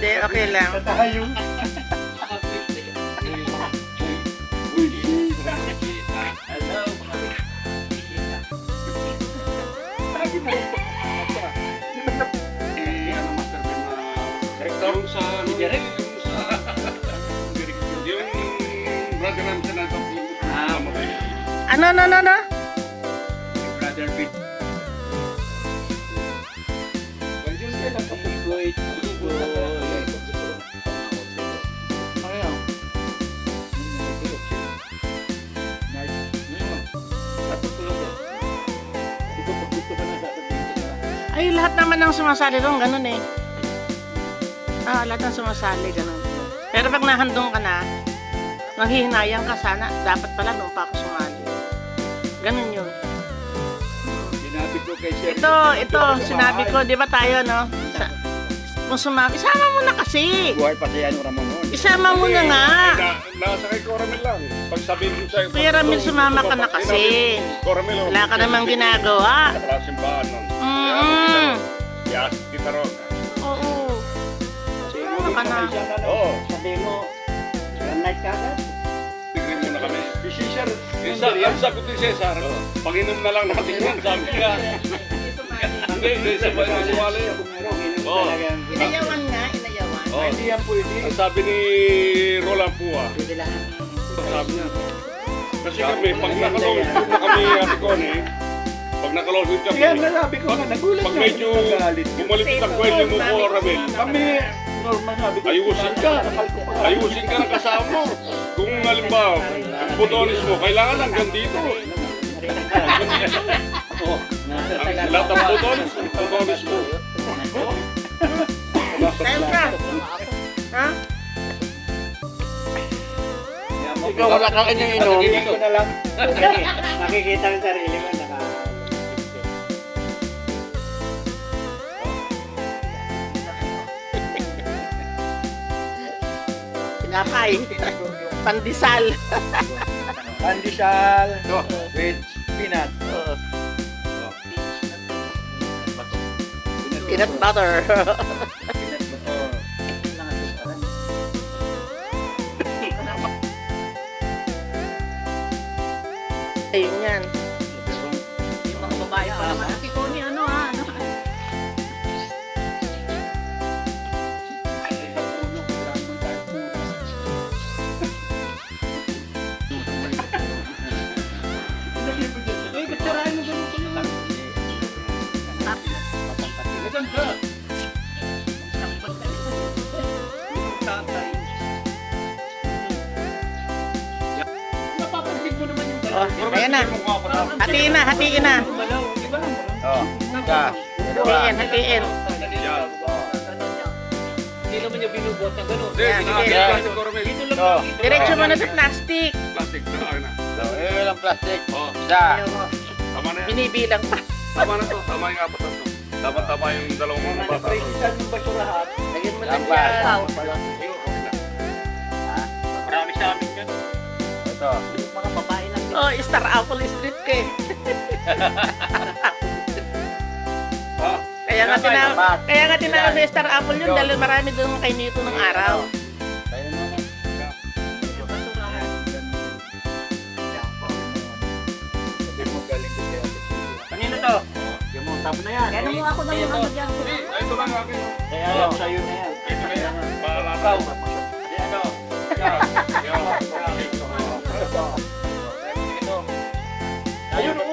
Hindi, okay lang. Tayo. Hello. Lagi mo rin pa. Eh, ano master Ben na director sa ano direct yung brother namin sa nato. Ano? Brother Ben. Yun kayo lang kapag Ay, lahat naman ng sumasali doon, ganun eh. Lahat ng sumasali, ganun. Pero pag nahandong ka na, nanghihinayang ka sana, dapat pala noon pa ako sumali. Ganun yun. sinabi ko kay Sir. Ito, sinabi ko, di ba tayo, no? Kung sumama, isama mo na kasi. Buhay pa si ano Ramon noon. Isama mo na nga. Nasa kay Coramel lang. Pag sabihin mo sa'yo. Kuya Ramil, sumama ka na kasi. Coramel. Wala ka namang ginagawa. Sa simbahan nun. Yes, kita ron. Oo. Sumama ka na. Oo. Sabi mo, night ka agad? Tigrin mo na kami. Si Cesar. Ang sagot ni Cesar, pag-inom na lang natin yan, sabi ka. Hindi, sumali. Oo. Inayawan nga, inayawan. Oo. Hindi yan pwede. Ang sabi ni Roland Pua, Pwede lang. sabi niya, kasi kami, pag nakaload na kami, Ate Connie, pag nakaload kami, Kaya nasabi ko nga, nagulat pag na. medyo bumalipit ang kwelyo mo po, Ramil, Kami, normal sabi ko. ayusin ka. Ayusin ka ng kasama mo. Kung halimbawa, ang butones mo, kailangan hanggang dito. Ang lahat ng butones mo. Kain ka. Ha? Ikaw wala kang iniinom. Ikaw na lang. Makikita ang sarili mo. Pinapay. Pandesal. Pandesal with peanut. Peanut butter. Ayun yan. Yung mga babae pa naman. Si Tony, ano ha? Ano? Oh, ayan na. Hatiin na, hatiin na. Oh, ka. Hatiin. Hindi naman niya binubot na gano'n. Hindi, Yan, sinabi sige. ka si Coramel. Dito lang Oh. nakikita. Diretso mo na sa plastic. Plastic, saka na. So, lang plastic. Oo. Isa. Ayaw mo. Tama na yan. Binibilang pa. Tama na to. Tama yung apat na to. Dapat tama yung dalawang mga bata. yung basurahan. Lagyan mo lang Tama. yan. Marami sa amin yan. Ito. Mga babae lang. Oh, Star Apple Street ka eh. Ha? Kaya nga tinawag na Star Apple yun dahil marami doon kay Nito ng araw. Tayo naman. Sabi mo galing ko kaya. Kanino to? Yung mo, tama na yan. Kaya mo ako ng mga dyan. Hindi, ito lang akin. Kaya sa'yo na yan. Ito na yan. Malakaw. Ano? Ayun o.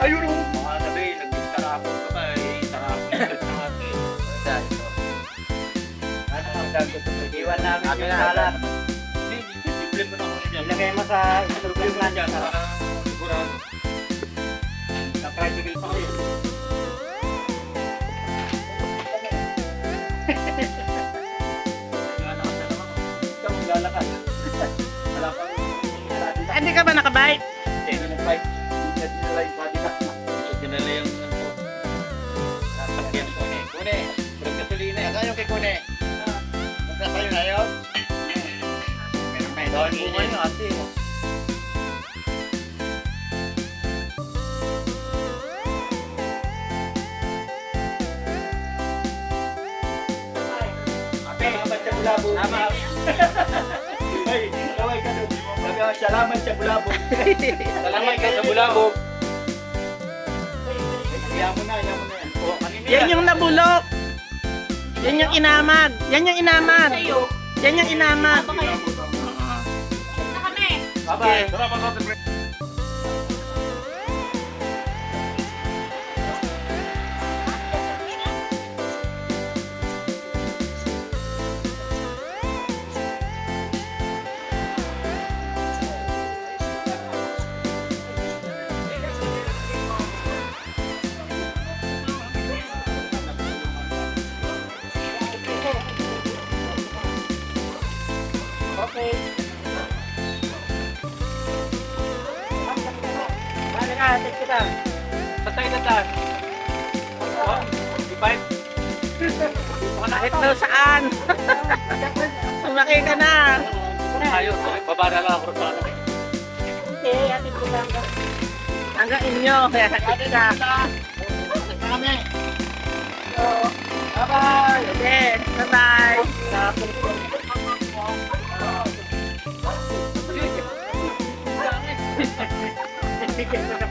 Ayun o. Mga sabi, nag-tarapon ka ba? Tarapon ka sa akin. Iwan namin yung salat. Hindi, discipline mo na ako dyan. Ilagay mo sa instruction Discipline mo lang dyan. dyan. Para sigurado. Sa practical pa kayo. Ikaw maglalakad. Wala pang Hindi ka ba nakabike? fight. Hindi nila yung body bag. Dinala yung sasakyan ko. Kune, purong gasolina. Saan yung kay Kune? Magkakayo na yun? Meron kayo doon. Bunga yung ate. bulabog. Salamat. Ay, kaway ka doon. Sabi ko, salamat sa bulabog. Salamat kayo sa bulabog. Yan mo na yan. Oh, kanina Yan yung nabulok. Yan yung inamag. Yan yung inamag. Yan yung inamag. Bye-bye. Salamat sa ating Okay. Balik ka, take kita. Patay na tayo. Oh, ipahit. Kahit daw saan. Sumaki ka na. Ayos, babara lang ako sa ano. Okay, atin ko lang. Hanggang inyo. Atin ka. Kami. Bye-bye. Okay, bye-bye. Bigyan ko na